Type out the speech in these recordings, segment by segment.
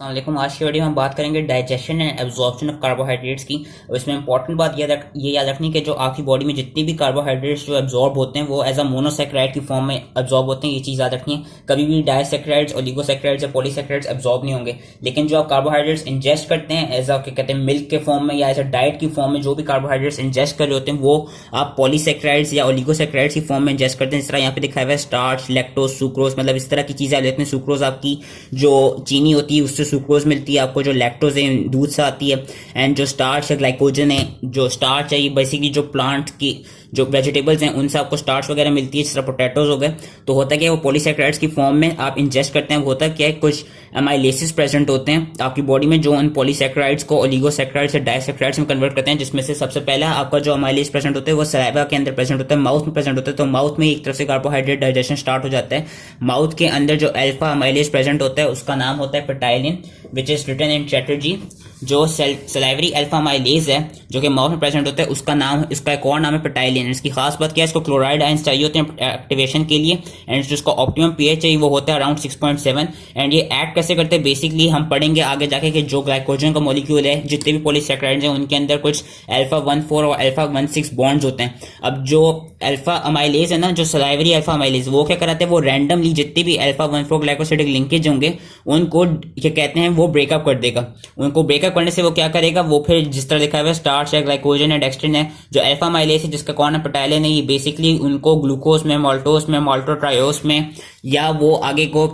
अस्सलाम वालेकुम। आज की वीडियो में हम बात करेंगे digestion and absorption of carbohydrates की। और इसमें इंपॉर्टेंट बात ये याद रखनी कि जो आपकी बॉडी में जितनी भी कार्बोहाइड्रेट्स जो एब्जॉर्ब होते हैं वो एज अ मोनोसेक्राइड की फॉर्म में एब्जॉर्ब होते हैं। ये चीज़ याद रखनी है, कभी भी डाइसेक्राइड्स, ओलिगोसेक्राइड्स या पॉलीसेक्राइड्स एब्जॉर्ब नहीं होंगे। लेकिन जो आप कार्बोहाइड्रेट्स इंजेस्ट करते हैं एज अ कहते हैं मिल्क के फॉर्म में या एज अ डाइट की फॉर्म में, जो भी कार्बोहाइड्रेट्स इंजेस्ट कर रहे होते हैं वो आप पॉलीसेक्राइड्स या ओलिगोसेक्राइड्स की फॉर्म में इंजेस्ट करते हैं। इस तरह यहाँ पे दिखाया हुआ है स्टार्च, लैक्टोज, सुक्रोज, मतलब इस तरह की चीजें आप लेते हैं। सुक्रोज आपकी जो चीनी होती है उससे सुक्रोज मिलती है आपको, जो लैक्टोज है दूध से आती है, एंड जो स्टार्च है ग्लाइकोजन है। जो स्टार्च है ये बेसिकली जो प्लांट की जो वेजिटेबल्स हैं उनसे आपको स्टार्च वगैरह मिलती है, जिस तरह पोटैटोज हो गए। तो होता क्या है, वो पॉलीसैकेराइड्स की फॉर्म में आप इंजेस्ट करते हैं। होता क्या है, कुछ एमाइलेसिस प्रेजेंट होते हैं आपकी बॉडी में जो उन पॉलीसैकेराइड्स को ओलिगोसैकेराइड्स या डाइसैकेराइड्स में कन्वर्ट करते हैं, जिसमें से सबसे पहला आपका जो एमाइलेस प्रेजेंट होता है वो सलाइवा के अंदर प्रेजेंट होता है, माउथ में प्रेजेंट होता है। तो माउथ में एक तरफ से कार्बोहाइड्रेट डाइजेशन स्टार्ट हो जाता है। माउथ के अंदर जो अल्फा एमाइलेस प्रेजेंट होता है उसका नाम होता है ptyalin, which is written in Chatterjee. जो सलाइवरी अल्फा एमाइलेज है जो कि माउथ में प्रेजेंट होता है उसका नाम, इसका एक और नाम है पेटाइलिन। इसकी खास बात क्या है, इसको क्लोराइड आयंस चाहिए होते हैं एक्टिवेशन के लिए, एंड जिसको ऑप्टिमम पीएच है वो होता है अराउंड 6.7। एंड ये एक्ट कैसे करते हैं बेसिकली हम पढ़ेंगे आगे जाके कि जो ग्लाइकोजन का मॉलिक्यूल है, जितने भी पॉलीसैकेराइड्स हैं उनके अंदर कुछ अल्फा 1,4 और अल्फा 1,6 बॉन्ड्स होते हैं। अब जो अल्फा अमाइलेज है ना, जो सलाइवरी अल्फा अमाइलेज, वो क्या कराते हैं, वो रैंडमली जितने भी अल्फा 1,4 ग्लाइकोसिडिक लिंकेज होंगे उनको क्या कहते हैं वो ब्रेकअप कर देगा। उनको ब्रेकअप करने से वो क्या करेगा, वो फिर जिस तरह दिखाया हुआ है स्टार्च है, ग्लाइकोजन है, डेक्स्ट्रिन है, जो अल्फा अमाइलेज है जिसका कौन है पेटाइलिन है, ये बेसिकली उनको ग्लूकोज में, माल्टोस में, माल्टोट्रायोस में, या वो आगे को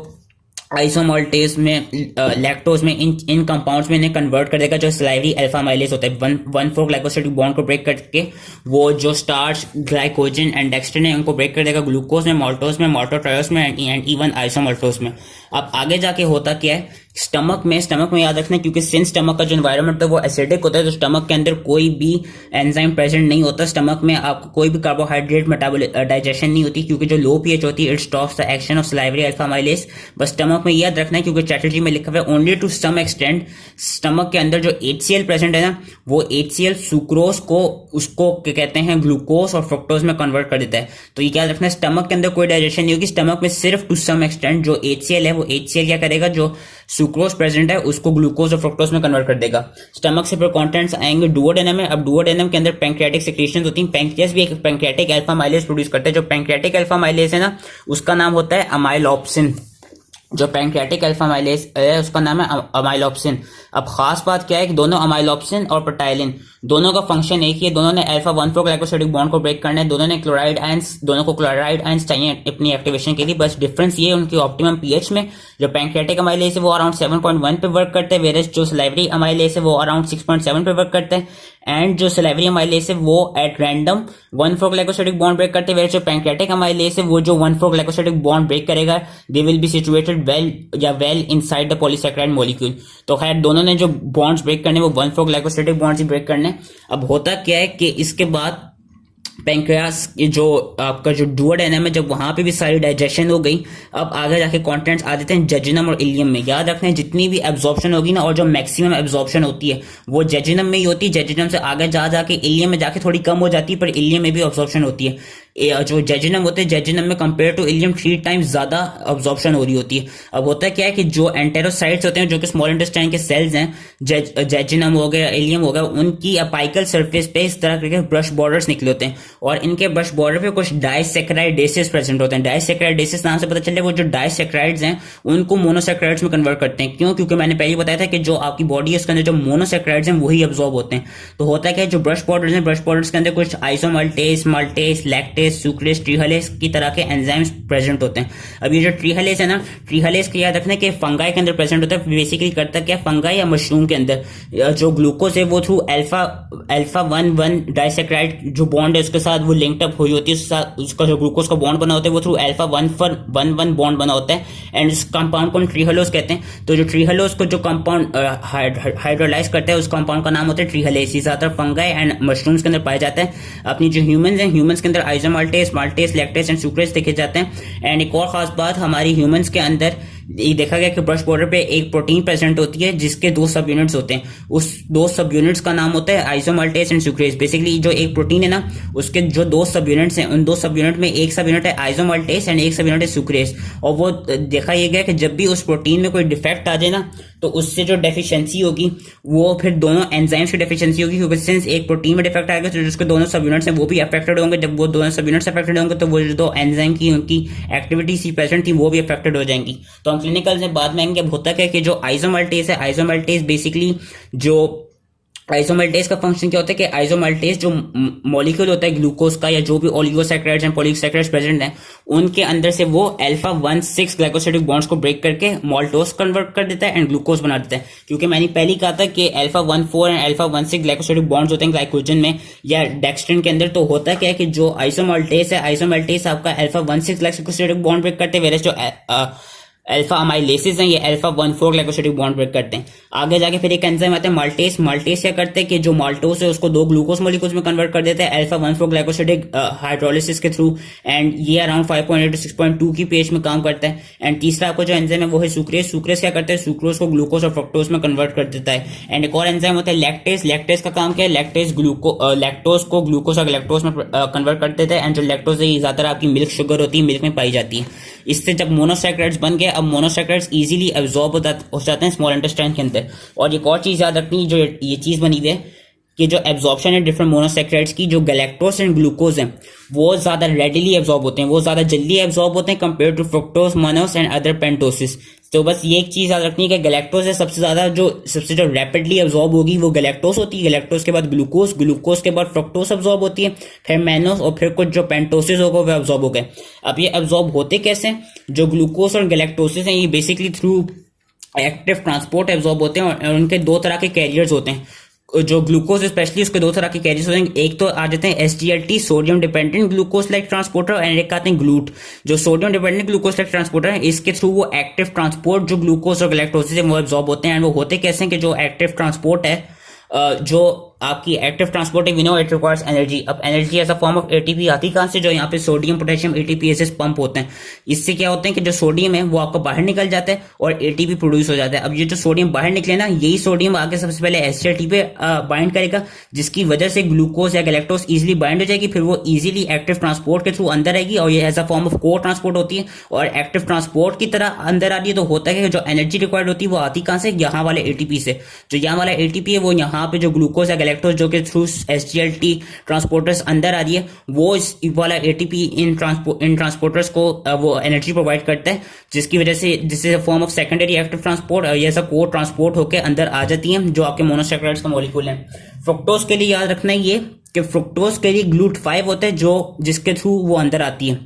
आइसोमाल्टेस में, लैक्टोज में, इन कंपाउंड्स में इन्हें कन्वर्ट कर देगा। जो सलाइवरी अल्फा अमाइलेज होता है 1,4 ग्लाइकोसिडिक बॉन्ड को ब्रेक करके वो जो स्टार्च, ग्लाइकोजन एंड डेक्स्ट्रिन है उनको ब्रेक कर देगा ग्लूकोज में, माल्टोस में, माल्टोट्रायोस में एंड इवन आइसोमाल्टोस में। अब आगे जाके होता क्या है, स्टमक में याद रखना, क्योंकि सिंस स्टमक का जो एनवायरनमेंट है वो एसिडिक होता है, तो स्टमक के अंदर कोई भी एंजाइम प्रेजेंट नहीं होता। स्टमक में आपको कोई भी कार्बोहाइड्रेट डाइजेशन नहीं होती, क्योंकि जो लो पीएच होती है it stops the action of salivary alpha amylase. बस स्टमक में याद रखना है, क्योंकि चैटर्जी में लिखा हुआ है only to some extent stomach के अंदर जो HCl प्रेजेंट है ना, वो HCl सुक्रोज को उसको क्या कहते हैं ग्लूकोज और फ्रुक्टोज में कन्वर्ट कर देता है। तो ये याद रखना है, स्टमक के अंदर कोई डाइजेशन नहीं होगी। स्टमक में सिर्फ टू सम एक्सटेंट जो HCl है वो HCl क्या करेगा, जो सुक्रोज प्रेजेंट है उसको ग्लूकोज और फ्रुक्टोज में कन्वर्ट कर देगा। स्टमक से फिर कंटेंट्स आएंगे डुओडेनम में। अब डुओडेनम के अंदर पैंक्रियाटिक सेक्रेशंस होती हैं। पैंक्रियास भी एक पैंक्रियाटिक अल्फा माइलेज प्रोड्यूस करता है। जो पैंक्रियाटिक अल्फा माइलेज है ना, उसका नाम होता है अमाइलोप्सिन। जो पैंक्रियाटिक अल्फा माइलेज है उसका नाम है अमाइलोप्सिन। अब खास बात क्या है कि दोनों अमाइलोप्सिन और पेटाइलिन दोनों का फंक्शन एक ही है। दोनों ने अल्फा 1,4 ग्लाइकोसिडिक बॉन्ड को ब्रेक करना है। दोनों ने क्लोराइड आयंस, दोनों को क्लोराइड आयंस चाहिए अपनी एक्टिवेशन के लिए। बस डिफरेंस ये है उनकी ऑप्टिमम पीएच में। जो पैंक्रियाटिक अमाइलेज है वो अराउंड 7.1 पे वर्क करते हैं, वेरेस जो सलाइवरी अमाइलेज है वो अराउंड 6.7 पे वर्क करते हैं। एंड जो सलाइवरी अमाइलेज है वो at random 1,4 glycosidic bond break करते हैं, वेरेस जो पैंक्रियाटिक अमाइलेज है वो जो 1,4 ग्लाइकोसिडिक बॉन्ड ब्रेक करेगा they will be situated well inside the polysaccharide molecule. तो खैर दोनों ने जो बॉन्ड्स ब्रेक करने वो 1,4 ग्लाइकोसिडिक बॉन्ड्स ही ब्रेक करने। अब होता क्या है कि इसके बाद पैंक्रियास जो आपका जो डुओडेनम है, जब वहां पे भी सारी डाइजेशन हो गई, अब आगे जाके कंटेंट्स आ जाते हैं जेजिनम और इलियम में। याद रखना है जितनी भी एब्जॉर्प्शन होगी ना, और जो मैक्सिमम एब्जॉर्प्शन होती है वो जेजिनम में ही होती है। जेजिनम से आगे जाके इलियम में जाके थोड़ी कम हो जाती है, पर इलियम में भी एब्जॉर्प्शन होती है। जो जेजिनम होते हैं, जेजिनम में कंपेयर टू इलियम 3 टाइम्स ज्यादा अब्जॉर्प्शन हो रही होती है। अब होता है क्या है कि जो एंटेरोसाइट्स होते हैं, जो कि स्मॉल इंटेस्टाइन के सेल्स हैं, जेजिनम हो गया, इलियम हो गया, उनकी अपाइकल सरफेस पे इस तरह के ब्रश बॉर्डर्स निकले होते हैं, और इनके ब्रश बॉर्डर पे कुछ डाइसेक्राइडेसेस प्रेजेंट होते हैं। डाइसेक्राइडेसेस नाम से पता चल रहा है वो जो डाइसेक्राइड्स हैं उनको मोनोसेक्राइड्स में कन्वर्ट करते हैं। क्यों? क्योंकि मैंने पहले बताया था कि जो आपकी बॉडी है उसके अंदर जो मोनोसेक्राइड्स हैं वही अब्जॉर्ब होते हैं। तो होता है क्या, जो ब्रश बॉर्डर्स हैं, ब्रश बॉर्डर्स के अंदर कुछ आइसोमल्टेस, माल्टेस, लैक्टेस, सुक्रेस, ट्रीहलेस की तरह के एंजाइम्स प्रेजेंट होते हैं। अब ये जो ट्रीहलेस है ना, ट्रीहलेस का याद रखना है कि फंगाई के अंदर प्रेजेंट होता है। बेसिकली करता क्या, फंगाई या मशरूम के अंदर जो ग्लूकोज है वो थ्रू अल्फा 1,1 डाइसेक्राइड जो बॉन्ड है उसके साथ वो लिंक्ड अप हुई होती है। उसका जो ग्लूकोज का बॉन्ड बना होता है वो थ्रू अल्फा 1,1 बॉन्ड बना होता है, एंड इस कंपाउंड को ट्रीहलोस कहते हैं। तो जो ट्रीहलोस को जो कंपाउंड हाइड्रोलाइज करता है उस कंपाउंड का नाम होता है ट्रीहलेस। ज्यादातर फंगाई एंड मशरूम्स के अंदर पाया जाता है। अपनी जो ह्यूमंस हैं, ह्यूमंस के अंदर आइसोमाल्टेस, माल्टेस, लैक्टेस एंड सुक्रेस देखे जाते हैं। एंड एक और खास बात, हमारी ह्यूमंस के अंदर ये देखा गया कि ब्रश बॉर्डर पे एक प्रोटीन प्रेजेंट होती है जिसके 2 सब यूनिट्स होते हैं। उस 2 सब यूनिट्स का नाम होता है आइसोमाल्टेस एंड सुक्रेस। बेसिकली जो एक प्रोटीन है ना, उसके जो 2 सब यूनिट्स हैं, उन 2 सब यूनिट में एक सब यूनिट है आइसोमाल्टेस एंड एक सब यूनिट है सुक्रेस। और वो देखा यह गया कि जब भी उस प्रोटीन में कोई डिफेक्ट आ जाए ना, तो उससे जो डेफिशिएंसी होगी वो फिर दोनों एंजाइम्स की डेफिशिएंसी होगी, क्योंकि सिंस एक प्रोटीन में डिफेक्ट आएगा तो जिसके दोनों सब यूनिट्स हैं वो भी अफेक्टेड होंगे। जब वो दोनों सब यूनिट्स अफेक्टेड होंगे तो वो जो दो एंजाइम की उनकी एक्टिविटी सी प्रेजेंट थी वो भी अफेक्टेड हो जाएंगी। तो हम क्लिनिकल से बाद में आएंगे। अब होता क्या है कि जो आइसोमल्टेज है, आइसोमल्टेज बेसिकली जो आइसोमल्टेज का फंक्शन क्या होता है कि आइसोमल्टेज जो मॉलिक्यूल होता है ग्लूकोज का या जो भी ओलिगोसैकेराइड्स एंड पॉलीसैकेराइड्स प्रेजेंट हैं उनके अंदर से वो अल्फा 1,6 ग्लाइकोसाइडिक बॉन्ड्स को ब्रेक करके माल्टोज कन्वर्ट कर देता है एंड ग्लूकोज बना देता है। क्योंकि मैंने पहले ही कहा था कि alpha 1,4 and alpha 1,6 glycosidic bonds होते हैं ग्लाइकोजन में या डेक्स्ट्रिन के अंदर। तो होता क्या है कि जो आइसोमल्टेज है, आइसोमल्टेज आपका अल्फा 1,6 ग्लाइकोसाइडिक बॉन्ड ब्रेक करते हैं, वेरस जो अल्फा अमाइलेसिस हैं ये अल्फा 1,4 ग्लाइकोसाइडिक बॉन्ड ब्रेक करते हैं। आगे जाके फिर एक एंजाइम आता है माल्टेज। माल्टेज क्या करते हैं कि जो माल्टोज है उसको दो ग्लूकोज मॉलिक्यूल्स में कन्वर्ट कर देते हैं अल्फा 1,4 ग्लाइकोसाइडिक हाइड्रोलिसिस के थ्रू, एंड ये अराउंड 5.8 to 6.2 की पेज में काम करता है। एंड तीसरा आपको जो एंजाइम है वो है सुक्रेज। सुक्रेज क्या करता है, सुक्रोज को ग्लूकोज और फ्रक्टोज में कन्वर्ट कर देता है। एंड एक और एंजाइम होता है लैक्टेज। लैक्टेज का काम क्या है, लैक्टेज लैक्टोज को ग्लूकोज और गैलेक्टोज में कन्वर्ट कर देता है। एंड जो लैक्टोज है ये ज्यादातर आपकी मिल्क शुगर होती है, मिल्क में पाई जाती है। इससे जब मोनोसैकेराइड्स बन गए, अब मोनोसैकेराइड्स इजीली एब्जॉर्ब हो जाते हैं स्मॉल इंटेस्टाइन के अंदर। और एक और चीज याद रखनी, जो ये चीज बनी हुई है कि जो एब्जॉर्प्शन है डिफरेंट मोनोसैकेराइड्स की, जो गैलेक्टोज एंड ग्लूकोज हैं वो ज्यादा रेडिली एब्जॉर्ब होते हैं, वो ज्यादा जल्दी एब्जॉर्ब होते हैं compare to fructose, monose and other pentoses. तो बस ये एक चीज याद रखनी है कि गैलेक्टोज है सबसे ज्यादा सबसे जो रैपिडली एब्जॉर्ब होगी वो गैलेक्टोज होती है। गैलेक्टोज के बाद ग्लूकोज, ग्लूकोज के बाद फ्रुक्टोज एब्जॉर्ब होती है, फिर मैनोस और फिर कुछ जो पेंटोसिस होगा वो एब्जॉर्ब हो गए। अब ये एब्जॉर्ब होते कैसे, जो ग्लूकोज और गैलेक्टोसिस हैं ये basically through active transport absorb होते हैं और उनके दो तरह के कैरियर्स होते हैं। जो ग्लूकोज स्पेशली उसके दो तरह के कैरियर्स होते हैं, एक तो आ जाते हैं SGLT sodium dependent glucose like transporter, and एक आते हैं ग्लूट जो sodium dependent glucose like transporter है। इसके थ्रू वो एक्टिव ट्रांसपोर्ट जो ग्लूकोज और गैलेक्टोसिस है वो एब्जॉर्ब होते हैं। एंड वो होते कैसे हैं कि जो एक्टिव ट्रांसपोर्ट है, जो आपकी active transport we know it requires energy. अब energy as a form of ATP आती कहां से, जो यहाँ पे सोडियम पोटेशियम एटीपीएसएस पंप होते हैं। इससे क्या होता है कि जो सोडियम है वो आपका बाहर निकल जाता है और एटीपी प्रोड्यूस हो जाता है। अब ये जो सोडियम बाहर निकले ना, यही सोडियम आगे सबसे पहले एसजीएलटी पे बाइंड करेगा, जिसकी वजह से ग्लूकोज या गैलेक्टोज इजिली बाइंड हो जाएगी। फिर वो इजिली एक्टिव ट्रांसपोर्ट के थ्रू अंदर आएगी और ये एज अ फॉर्म ऑफ को ट्रांसपोर्ट होती है और एक्टिव ट्रांसपोर्ट की तरह अंदर आ रही है। तो होता है कि जो एनर्जी रिक्वायर्ड होती है वो आती कहां से, यहाँ वाले एटीपी से। जो यहाँ वाला एटीपी है वो यहाँ पे जो ग्लूकोज या गैलेक्टोज जो कि थ्रू एसजीएलटी ट्रांसपोर्टर्स अंदर आ रही है, वो इस वाला एटीपी इन ट्रांसपोर्टर्स को वो एनर्जी प्रोवाइड करता है, जिसकी वजह से जिससे form of secondary active transport ये सब को ट्रांसपोर्ट होकर अंदर आ जाती है जो आपके मोनोसैकेराइड्स का मॉलिक्यूल है। फ्रुक्टोज के लिए याद रखना है ये कि फ्रुक्टोज के लिए ग्लूट 5 होता है जो जिसके थ्रू वो अंदर आती है।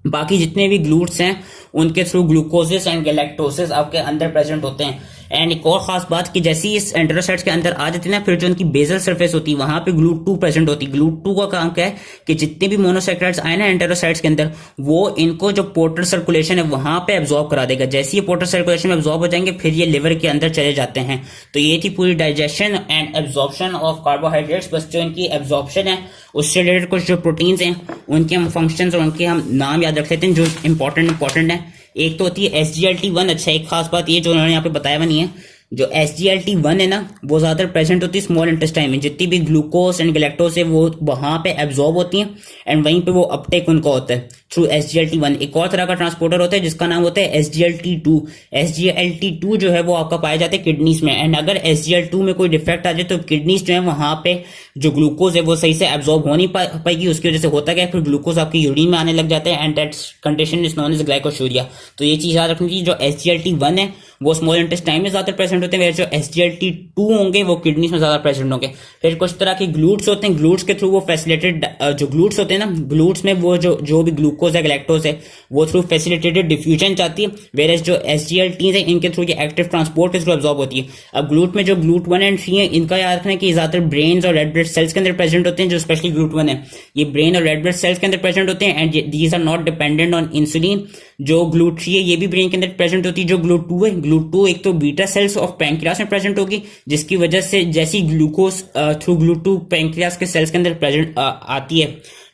बाकी जितने भी ग्लूट्स हैं उनके थ्रू ग्लूकोसिस एंड गैलेक्टोसिस आपके अंदर प्रेजेंट होते हैं। एंड एक और खास बात कि जैसे ही इस एंटेरोसाइट्स के अंदर आ जाती है ना, फिर जो उनकी बेसल सरफेस होती है वहां पे ग्लूट 2 प्रेजेंट होती है। ग्लूट 2 का काम क्या है कि जितने भी मोनोसैकेराइड्स आए ना एंटेरोसाइट्स के अंदर, वो इनको जो पोर्टल सर्कुलेशन है वहां पे एब्जॉर्ब करा देगा। जैसे ये पोर्टल सर्कुलेशन में एब्जॉर्ब हो जाएंगे फिर ये लिवर के अंदर चले जाते हैं। तो ये थी पूरी digestion and absorption of carbohydrates. बस जो इनकी एब्जॉर्प्शन है उससे रिलेटेड कुछ जो प्रोटीन्स हैं उनके हम फंक्शंस और उनके हम नाम याद रख लेते हैं जो इंपॉर्टेंट है। एक तो होती है SGLT1। अच्छा, एक खास बात ये जो उन्होंने यहाँ पे बताया हुआ नहीं है, जो SGLT1 है ना वो ज्यादातर प्रेजेंट होती है स्मॉल इंटेस्टाइन में। जितनी भी ग्लूकोज एंड गैलेक्टोज है वो वहां पे एब्जॉर्ब होती हैं एंड वहीं पे वो अपटेक उनका होता है थ्रू SGLT1। एक और तरह का ट्रांसपोर्टर होता है जिसका नाम होता है SGLT2। SGLT2 जो है वो आपका पाया जाता है किडनीज में। एंड अगर SGLT2 में कोई डिफेक्ट आ जाए तो किडनीज जो है वहां पे जो ग्लूकोज है वो सही से एब्जॉर्ब हो नहीं पाएगी। उसकी वजह से होता क्या है, फिर ग्लूकोज आपकी यूरिन में आने लग जाते हैं and that condition is known as glycosuria. तो ये चीज याद रखनी चाहिए, जो SGLT1 है वो स्मॉल इंटेस्टाइन में ज्यादा प्रेजेंट होते हैं, जो SGLT2 होंगे वो किडनीज में ज्यादा प्रेजेंट होंगे। फिर कुछ तरह के ग्लूट्स होते हैं, ग्लूट्स के थ्रू वो फैसिलिटेटेड जो ग्लूट्स होते हैं ना, ग्लूट्स में वो जो भी ग्लूकोज है गैलेक्टोज है वो थ्रू फैसिलिटेटेड डिफ्यूजन जाती है, वेरस जो SGLTs है इनके थ्रू ये एक्टिव ट्रांसपोर्ट के थ्रू एब्जॉर्ब होती है। अब ग्लूट में जो ग्लूट 1 एंड 3 है इनका याद रखना है कि ज्यादातर ब्रेन और रेड ब्लड सेल्स के अंदर प्रेजेंट होते हैं। जो स्पेशली ग्लूट 1 है ये ब्रेन और रेड ब्लड सेल्स के अंदर प्रेजेंट होते हैं and these are not dependent on insulin. जो ग्लूट 3 है ये भी ब्रेन के अंदर प्रेजेंट होती है। जो ग्लूट 2 है, ग्लूट 2 एक तो बीटा सेल्स ऑफ पैंक्रियास में प्रेजेंट होगी, जिसकी वजह से जैसी ग्लूकोज थ्रू ग्लूट 2 पैंक्रियास के सेल्स के अंदर प्रेजेंट आती है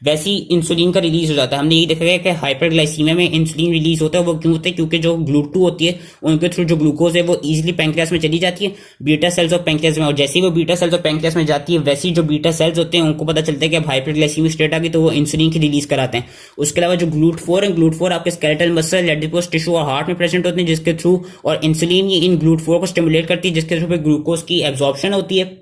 वैसी इंसुलिन का रिलीज हो जाता है। हमने यही देखा है कि हाइपरग्लाइसीमिया में इंसुलिन रिलीज होता है, वो क्यों होता है? क्योंकि जो ग्लूटू होती है उनके थ्रू जो ग्लूकोज है वो इजीली पैंक्रियास में चली जाती है, बीटा सेल्स ऑफ पैंक्रियास में, और जैसे ही वो बीटा सेल्स ऑफ पैंक्रियास में जाती है वैसी जो बीटा सेल्स होते हैं उनको पता चलता है कि अब हाइपरग्लाइसीमिक स्टेट आ गई, तो वो इंसुलिन की रिलीज कराते हैं। उसके अलावा जो GLUT4 है, GLUT4 आपके स्केलेटल मसल, एडिपोज टिश्यू और हार्ट में प्रेजेंट होते हैं, जिसके थ्रू, और इंसुलिन ये इन GLUT4 को स्टिमुलेट करती है, जिसके थ्रू ग्लूकोज की एब्जॉर्प्शन होती है,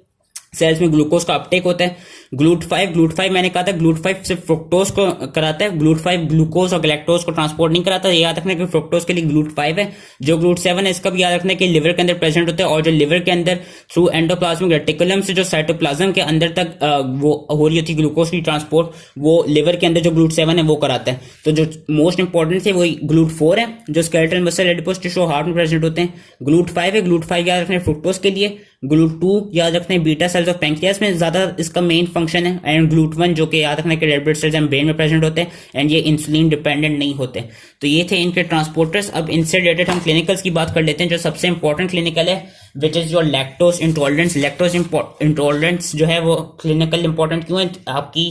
सेल्स में ग्लूकोज का अपटेक होता है। ग्लूट 5 मैंने कहा था, ग्लूट 5 सिर्फ फ्रुक्टोज को कराता है, ग्लूट 5 ग्लूकोज और गैलेक्टोज को ट्रांसपोर्ट नहीं कराता। ये याद रखना कि फ्रुक्टोज के लिए ग्लूट 5 है। जो ग्लूट 7 है इसका भी याद रखना कि लिवर के अंदर प्रेजेंट होता है, और जो लिवर के अंदर थ्रू एंडोप्लाज्मिक रेटिकुलम से जो साइटोप्लाज्म के अंदर तक वो हो रही होती है ग्लूकोज की ट्रांसपोर्ट, वो लिवर के अंदर जो ग्लूट 7 है वो कराता है। तो जो मोस्ट इंपॉर्टेंट है वही ग्लूट 4 है, जो skeletal muscle, adipose tissue, heart में प्रेजेंट होते हैं। ग्लूट 5 है, ग्लूट 5 याद रखना फ्रुक्टोज के लिए। ग्लूट 2 याद रखना है बीटा सेल्स ऑफ पैंक्रियास में ज्यादा इसका मेन फंक्शन है, एंड ग्लूट 1 जो कि याद रखना है कि red blood cells and brain में प्रेजेंट होते हैं, एंड ये इंसुलिन डिपेंडेंट नहीं होते। तो ये थे इनके ट्रांसपोर्टर्स। अब इनसे रिलेटेड हम क्लिनिकल्स की बात कर लेते हैं। जो सबसे इंपॉर्टेंट क्लिनिकल है which is your lactose intolerance. Lactose intolerance जो है वो क्लिनिकल इंपॉर्टेंट क्यों है? आपकी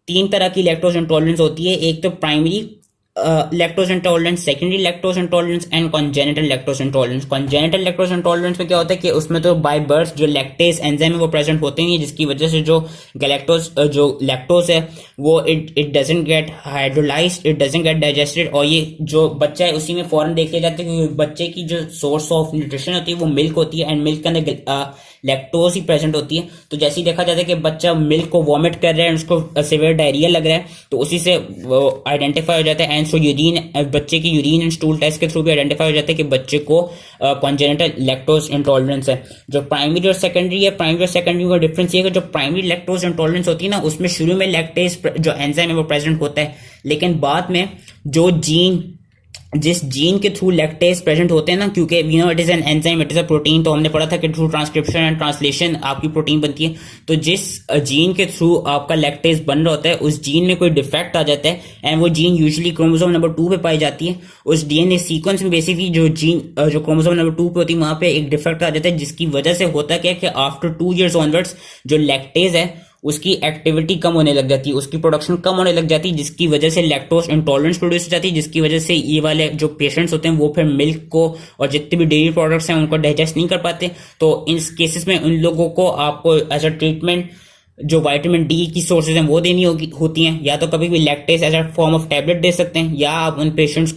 3 तरह की लैक्टोज इंटॉलरेंस होती है। एक तो primary lactose intolerance, secondary lactose intolerance and congenital lactose intolerance. Congenital lactose intolerance में क्या होता है कि उसमें तो बाय बर्थ जो लैक्टेज एंजाइम है वो प्रेजेंट होते हैं, जिसकी वजह से जो लैक्टोज है वो it doesn't get hydrolysed, it doesn't get digested, और ये जो बच्चा है उसी में फौरन देख लिया जाता है, क्योंकि बच्चे की जो सोर्स ऑफ न्यूट्रिशन होती है वो मिल्क होती है, एंड मिल्क के अंदर लैक्टोज ही प्रेजेंट होती है। तो जैसे ही देखा जाता है कि बच्चा मिल्क को वॉमिट कर रहा है, उसको सिवियर डायरिया लग रहा है, तो उसी से आइडेंटिफाई हो जाता है, एंड सो यूरिन, बच्चे की यूरिन एंड स्टूल टेस्ट के थ्रू भी आइडेंटिफाई हो जाता है कि बच्चे को कॉन्जेनिटल लैक्टोज इंटॉलरेंस है। जो प्राइमरी और सेकेंडरी है, प्राइमरी और सेकेंडरी का डिफरेंस ये है कि जो प्राइमरी लैक्टोज इंटॉलरेंस होती है ना, उसमें शुरू में लैक्टेज जो एंजाइम है वो प्रेजेंट होता है, लेकिन बाद में जो जिस जीन के थ्रू लैक्टेज प्रेजेंट होते हैं ना, क्योंकि you know it is an enzyme, it is a protein, तो हमने पढ़ा था कि थ्रू ट्रांसक्रिप्शन एंड ट्रांसलेशन आपकी प्रोटीन बनती है। तो जिस जीन के थ्रू आपका लैक्टेज बन रहा होता है उस जीन में कोई डिफेक्ट आ जाता है, एंड वो जीन यूजुअली क्रोमोसोम नंबर 2 पे पाई जाती है। उस डीएनए सीक्वेंस में बेसिकली जो जीन जो क्रोमोसोम नंबर 2 पे होती है वहां पे एक डिफेक्ट आ जाता है, जिसकी वजह से होता क्या है कि आफ्टर 2 years ऑनवर्ड्स जो लैक्टेज है उसकी एक्टिविटी कम होने लग जाती है, उसकी प्रोडक्शन कम होने लग जाती है, जिसकी वजह से लैक्टोज इंटॉलरेंस प्रोड्यूस हो जाती है, जिसकी वजह से ये वाले जो पेशेंट्स होते हैं वो फिर मिल्क को और जितने भी डेयरी प्रोडक्ट्स हैं उनको डाइजेस्ट नहीं कर पाते। तो इन केसेस में उन लोगों को आपको एज अ ट्रीटमेंट जो विटामिन डी की सोर्सेज हैं वो देनी होती हैं, या तो कभी भी lactase as a form of tablet दे सकते हैं, या आप उन पेशेंट्स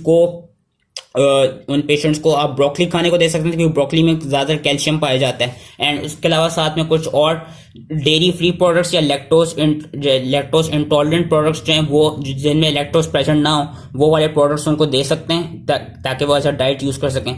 को आप ब्रोकली खाने को दे सकते हैं, क्योंकि ब्रोकली में ज्यादा कैल्शियम पाया जाता है। एंड उसके अलावा साथ में कुछ और डेयरी फ्री प्रोडक्ट्स या लैक्टोज इंटॉलरेंट प्रोडक्ट्स जो हैं वो जिनमें लैक्टोज प्रेजेंट ना हो वो वाले प्रोडक्ट्स उनको दे सकते हैं ताकि वो ऐसा डाइट यूज कर सकें।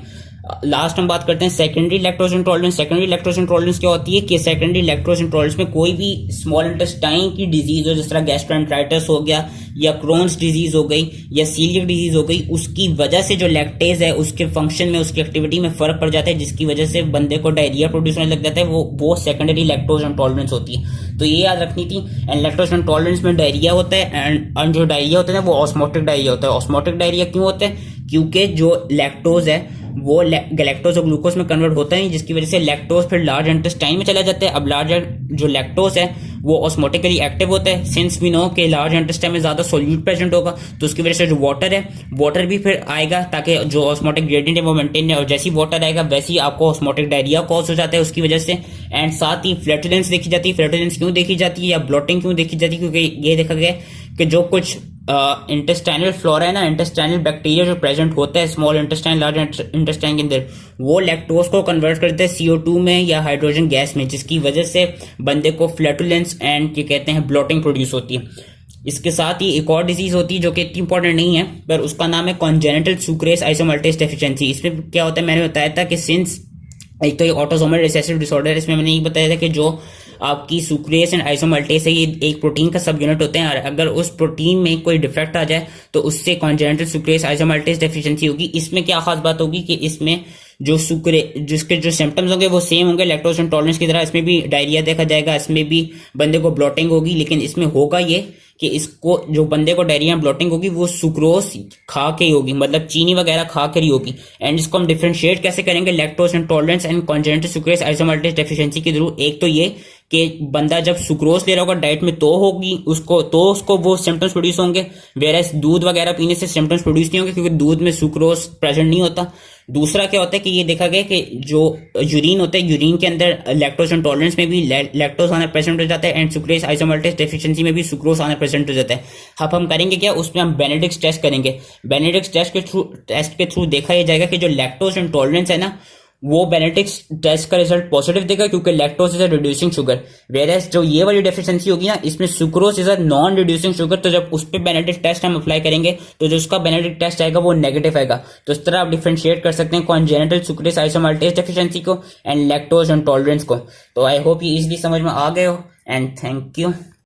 लास्ट हम बात करते हैं secondary lactose intolerance. Secondary lactose intolerance क्या होती है कि सेकेंडरी लैक्टोज इंटॉलरेंस में कोई भी स्मॉल इंटेस्टाइन की डिजीज हो, जिस तरह गैस्ट्रोएंटेराइटिस हो गया, या क्रोन्स डिजीज हो गई, या सीलियक डिजीज हो गई, उसकी वजह से जो लैक्टेज है उसके फंक्शन में, उसकी एक्टिविटी में फर्क पड़ जाता है, जिसकी वजह से बंदे को डायरिया प्रोड्यूस होने लग जाता है, वो सेकेंडरी लैक्टोज इंटॉलरेंस होती है। तो ये याद रखनी थी। एंड लैक्टोज इंटॉलरेंस में डायरिया होता है, एंड जो डायरिया होता है ना वो ऑस्मोटिक डायरिया होता है। ऑस्मोटिक डायरिया क्यों होता है? क्योंकि जो लैक्टोज है वो गैलेक्टोज और ग्लूकोज में कन्वर्ट होता है, जिसकी वजह से लैक्टोज फिर लार्ज इंटेस्टाइन में चला जाता है। अब लार्ज जो लैक्टोज है वो ऑस्मोटिकली एक्टिव होता है, सिंस वी नो के लार्ज इंटेस्टाइन में ज्यादा सोल्यूट प्रेजेंट होगा, तो उसकी वजह से जो वाटर है वाटर भी फिर आएगा, ताकि जो ऑस्मोटिक ग्रेडियंट है वो मेंटेन है, और जैसे ही वाटर आएगा वैसे ही आपको ऑस्मोटिक डायरिया कॉज हो जाता है उसकी वजह से। एंड साथ ही फ्लैटुलेंस देखी जाती है। फ्लैटुलेंस क्यों देखी जाती है या ब्लोटिंग क्यों देखी जाती है? क्योंकि ये देखा गया कि जो कुछ इंटेस्टाइनल फ्लोरा है ना, इंटेस्टाइनल बैक्टीरिया जो प्रेजेंट होता है स्मॉल इंटेस्टाइन लार्ज इंटेस्टाइन के अंदर, वो लैक्टोज को कन्वर्ट करते हैं CO2 में या हाइड्रोजन गैस में, जिसकी वजह से बंदे को फ्लैटुलेंस एंड क्या कहते हैं ब्लोटिंग प्रोड्यूस होती है। इसके साथ ही एक और डिजीज होती है जो कि इतनी इंपॉर्टेंट नहीं है, पर उसका नाम है कॉन्जेनिटल सुक्रेस आइसोमल्टेस डेफिशिएंसी। इसमें क्या होता है, मैंने बताया था कि सिंस एक तो ये ऑटोसोमल रिसेसिव डिसऑर्डर, इसमें मैंने ये बताया था कि जो आपकी सुक्रेस एंड आइसोमल्टेस है ये एक प्रोटीन का सब यूनिट होते हैं, और अगर उस प्रोटीन में कोई डिफेक्ट आ जाए तो उससे कॉन्जेनिटल सुक्रेस आइसोमल्टेस डेफिशिएंसी होगी। इसमें क्या खास बात होगी कि इसमें जो जिसके जो सिम्टम्स होंगे वो सेम होंगे लैक्टोज इंटॉलरेंस की तरह। इसमें भी डायरिया देखा जाएगा, इसमें भी बंदे को ब्लोटिंग होगी, लेकिन इसमें होगा ये कि इसको जो बंदे को डायरिया ब्लोटिंग होगी वो सुक्रोज खा के ही होगी, मतलब चीनी वगैरह खा कर ही होगी। एंड इसको हम डिफरेंशिएट कैसे करेंगे lactose intolerance and congenital sucrase isomaltase deficiency के थ्रू। एक तो ये कि बंदा जब सुक्रोज ले रहा होगा डाइट में तो होगी उसको वो सिम्टम्स प्रोड्यूस होंगे, वेरएस दूध वगैरह पीने से सिम्टम्स प्रोड्यूस नहीं होंगे क्योंकि दूध में सुक्रोज प्रेजेंट नहीं होता। दूसरा क्या होता है कि ये देखा गया कि जो यूरिन होता है, यूरिन के अंदर लैक्टोज इंटॉलरेंस में भी लैक्टोज आना प्रेजेंट हो जाता है एंड सुक्रेज आइसोमल्टेज डेफिशिएंसी में भी सुक्रोज आना प्रेजेंट हो जाता है। अब हम करेंगे क्या, उसमें हम बेनेडिक्स टेस्ट करेंगे। बेनेडिक्स टेस्ट के थ्रू देखा यह जाएगा कि जो लैक्टोज इंटॉलरेंस है ना, वो बेनेडिक्स टेस्ट का रिजल्ट पॉजिटिव देगा क्योंकि lactose is a reducing sugar. Whereas जो ये वाली डेफिशिएंसी होगी ना, इसमें sucrose is a non reducing sugar. तो जब उस पर बेनेडिक्स टेस्ट हम अप्लाई करेंगे तो जो उसका बेनेडिक्स टेस्ट आएगा वो नेगेटिव आएगा। तो इस तरह आप डिफरेंशिएट कर सकते हैं कॉन्जेनिटल सुक्रेज आइसोमल्टेज डेफिशिएंसी को एंड लैक्टोज इंटॉलरेंस को। तो आई होप ये इजीली समझ में आ गए हो एंड थैंक यू।